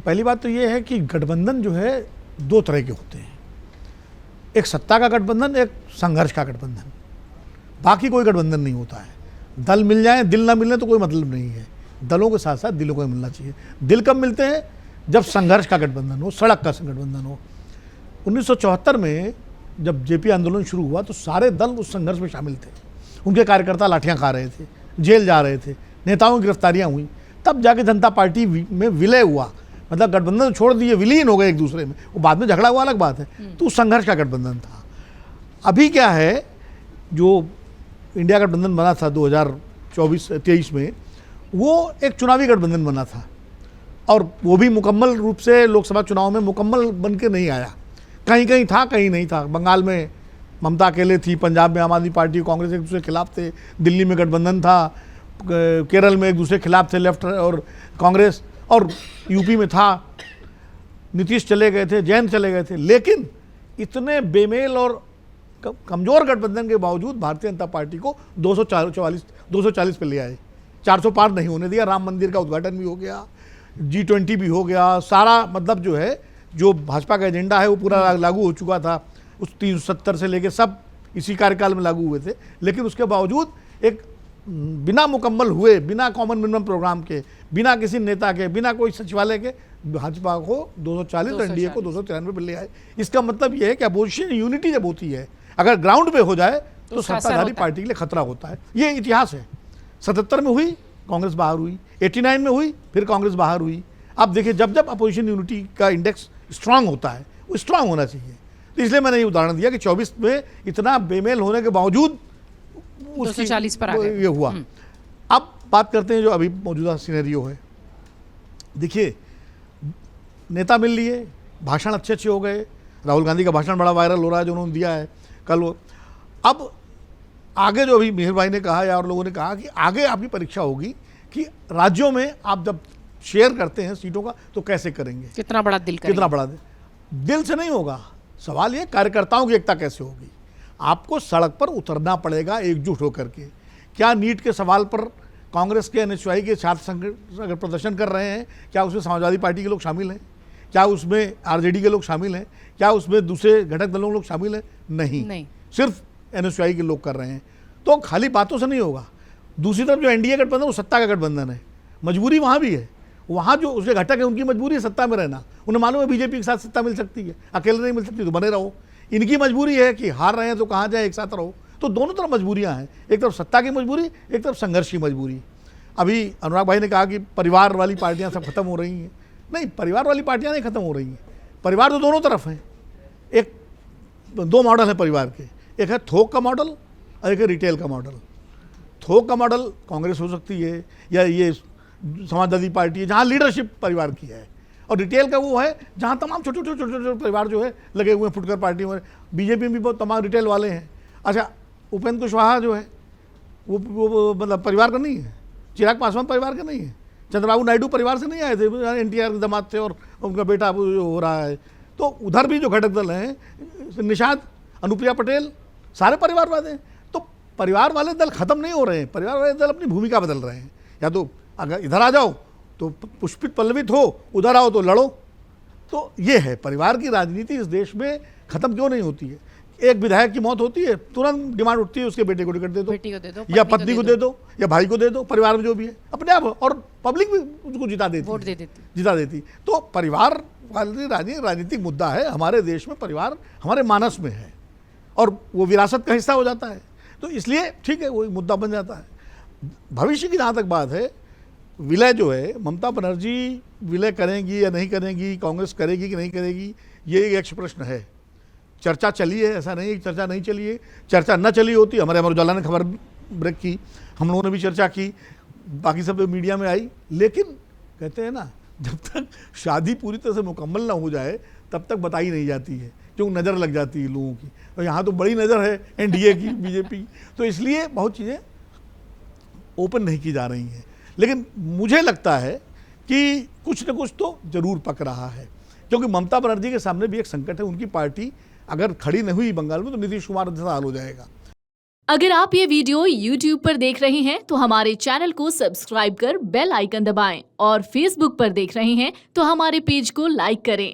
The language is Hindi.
पहली बात तो ये है कि गठबंधन जो है दो तरह के होते हैं, एक सत्ता का गठबंधन, एक संघर्ष का गठबंधन। बाकी कोई गठबंधन नहीं होता है। दल मिल जाए, दिल ना मिलने तो कोई मतलब नहीं है। दलों के साथ साथ दिलों को मिलना चाहिए। दिल कब मिलते हैं? जब संघर्ष का गठबंधन हो, सड़क का गठबंधन हो। 1974 में जब जेपी आंदोलन शुरू हुआ तो सारे दल उस संघर्ष में शामिल थे। उनके कार्यकर्ता लाठियां खा रहे थे, जेल जा रहे थे, नेताओं की गिरफ्तारियां हुई, तब जाके जनता पार्टी में विलय हुआ। मतलब गठबंधन छोड़ दिए, विलीन हो गए एक दूसरे में। वो बाद में झगड़ा हुआ अलग बात है, तो उस संघर्ष का गठबंधन था। अभी क्या है, जो इंडिया गठबंधन बना था 2023 में, वो एक चुनावी गठबंधन बना था, और वो भी मुकम्मल रूप से लोकसभा चुनाव में मुकम्मल बन के नहीं आया। कहीं कहीं था, कहीं नहीं था। बंगाल में ममता अकेले थी, पंजाब में आम आदमी पार्टी कांग्रेस एक दूसरे के खिलाफ थे, दिल्ली में गठबंधन था, केरल में एक दूसरे के खिलाफ थे लेफ्ट और कांग्रेस, और यूपी में था, नीतीश चले गए थे, जैन चले गए थे। लेकिन इतने बेमेल और कमज़ोर गठबंधन के बावजूद भारतीय जनता पार्टी को 240 पे ले आए। 400 पार नहीं होने दिया। राम मंदिर का उद्घाटन भी हो गया, G20 भी हो गया, सारा मतलब जो है, जो भाजपा का एजेंडा है वो पूरा लागू हो चुका था। उस 370 से लेके सब इसी कार्यकाल में लागू हुए थे। लेकिन उसके बावजूद एक बिना मुकम्मल हुए, बिना कॉमन मिनिमम प्रोग्राम के, बिना किसी नेता के, बिना कोई सचिवालय के, भाजपा को 240 और एनडीए को 293 पे ले आए। इसका मतलब ये है कि अपोजिशन यूनिटी जब होती है, अगर ग्राउंड पे हो जाए तो सत्ताधारी पार्टी के लिए खतरा होता है। ये इतिहास है। 77 में हुई, कांग्रेस बाहर हुई, 89 में हुई, फिर कांग्रेस बाहर हुई। अब देखिए, जब जब अपोजिशन यूनिटी का इंडेक्स स्ट्रांग होता है, वो स्ट्रांग होना चाहिए। तो इसलिए मैंने ये उदाहरण दिया कि 24 में इतना बेमेल होने के बावजूद 240 पर आ गए। ये हुआ। अब बात करते हैं जो अभी मौजूदा सिनेरियो है। देखिए, नेता मिल लिए, भाषण अच्छे अच्छे हो गए। राहुल गांधी का भाषण बड़ा वायरल हो रहा है जो उन्होंने दिया है कल। अब आगे जो अभी मेहर भाई ने कहा या और लोगों ने कहा कि आगे आपकी परीक्षा होगी कि राज्यों में आप जब शेयर करते हैं सीटों का तो कैसे करेंगे, कितना बड़ा दिल करेंगे। कितना बड़ा दिल से नहीं होगा। सवाल ये कार्यकर्ताओं की एकता कैसे होगी। आपको सड़क पर उतरना पड़ेगा एकजुट होकर के। क्या नीट के सवाल पर कांग्रेस के एनएसयूआई के छात्र संघ अगर प्रदर्शन कर रहे हैं, क्या उसमें समाजवादी पार्टी के लोग शामिल हैं? क्या उसमें आरजेडी के लोग शामिल हैं? क्या उसमें दूसरे घटक दलों के लोग शामिल हैं? नहीं। सिर्फ एनएसयूआई के लोग कर रहे हैं। तो खाली बातों से नहीं होगा। दूसरी तरफ जो एनडीए गठबंधन, वो सत्ता का गठबंधन है। मजबूरी वहाँ भी है। वहाँ जो उसके घटक है उनकी मजबूरी है सत्ता में रहना। उन्हें मालूम है बीजेपी के साथ सत्ता मिल सकती है, अकेले नहीं मिल सकती, तो बने रहो। इनकी मजबूरी है कि हार रहे हैं तो कहाँ जाए, एक साथ रहो। तो दोनों तरफ मजबूरियाँ हैं, एक तरफ सत्ता की मजबूरी, एक तरफ संघर्ष की मजबूरी। अभी अनुराग भाई ने कहा कि परिवार वाली पार्टियाँ सब खत्म हो रही हैं। नहीं, परिवार वाली पार्टियाँ नहीं खत्म हो रही हैं। परिवार तो दोनों तरफ हैं। एक दो मॉडल है परिवार के, एक है थोक का मॉडल और एक है रिटेल का मॉडल। थोक का मॉडल कांग्रेस हो सकती है या ये समाजवादी पार्टी है जहाँ लीडरशिप परिवार की है, और रिटेल का वो है जहाँ तमाम छोटे छोटे परिवार जो है लगे हुए हैं। फुटकर पार्टी में, बीजेपी में भी बहुत तमाम रिटेल वाले हैं। अच्छा, उपेंद्र कुशवाहा जो है वो मतलब परिवार का नहीं है। चिराग पासवान परिवार का नहीं है। चंद्रबाबू नायडू परिवार से नहीं आए थे, एनटीआर के दामाद थे और उनका बेटा हो रहा है। तो उधर भी जो घटक दल हैं, निषाद, अनुप्रिया पटेल, सारे परिवारवाद हैं। तो परिवार वाले दल खत्म नहीं हो रहे हैं। परिवार वाले दल अपनी भूमिका बदल रहे हैं। या तो अगर इधर आ जाओ तो पुष्पित पल्लवित हो, उधर आओ तो लड़ो। तो ये है परिवार की राजनीति इस देश में खत्म क्यों नहीं होती है। एक विधायक की मौत होती है, तुरंत डिमांड उठती है उसके बेटे को टिकट दे दो, या पत्नी को दे दो, या भाई को दे दो, परिवार में जो भी है अपने आप, और पब्लिक भी उसको जिता देती। तो परिवार वाली राजनीतिक मुद्दा है हमारे देश में। परिवार हमारे मानस में है और वो विरासत का हिस्सा हो जाता है। तो इसलिए ठीक है, वो एक मुद्दा बन जाता है। भविष्य की जहाँ तक बात है, विलय जो है, ममता बनर्जी विलय करेंगी या नहीं करेंगी, कांग्रेस करेगी कि नहीं करेगी, ये एक यक्ष प्रश्न है। चर्चा चली है, ऐसा नहीं है चर्चा नहीं चली है। चर्चा न चली होती, हमारे अमर उजाला ने खबर ब्रेक की, हम लोगों ने भी चर्चा की, बाकी सब मीडिया में आई। लेकिन कहते हैं ना, जब तक शादी पूरी तरह से मुकम्मल ना हो जाए तब तक बताई नहीं जाती है, क्योंकि नज़र लग जाती है लोगों की। और यहाँ तो बड़ी नज़र है एनडीए की, बीजेपी, तो इसलिए बहुत चीज़ें ओपन नहीं की जा रही हैं। लेकिन मुझे लगता है कि कुछ न कुछ तो जरूर पक रहा है, क्योंकि ममता बनर्जी के सामने भी एक संकट है। उनकी पार्टी अगर खड़ी नहीं हुई बंगाल में तो नीतीश कुमार जैसा हाल हो जाएगा। अगर आप ये वीडियो YouTube पर देख रहे हैं तो हमारे चैनल को सब्सक्राइब कर बेल आइकन दबाएं और Facebook पर देख रहे हैं तो हमारे पेज को लाइक करें।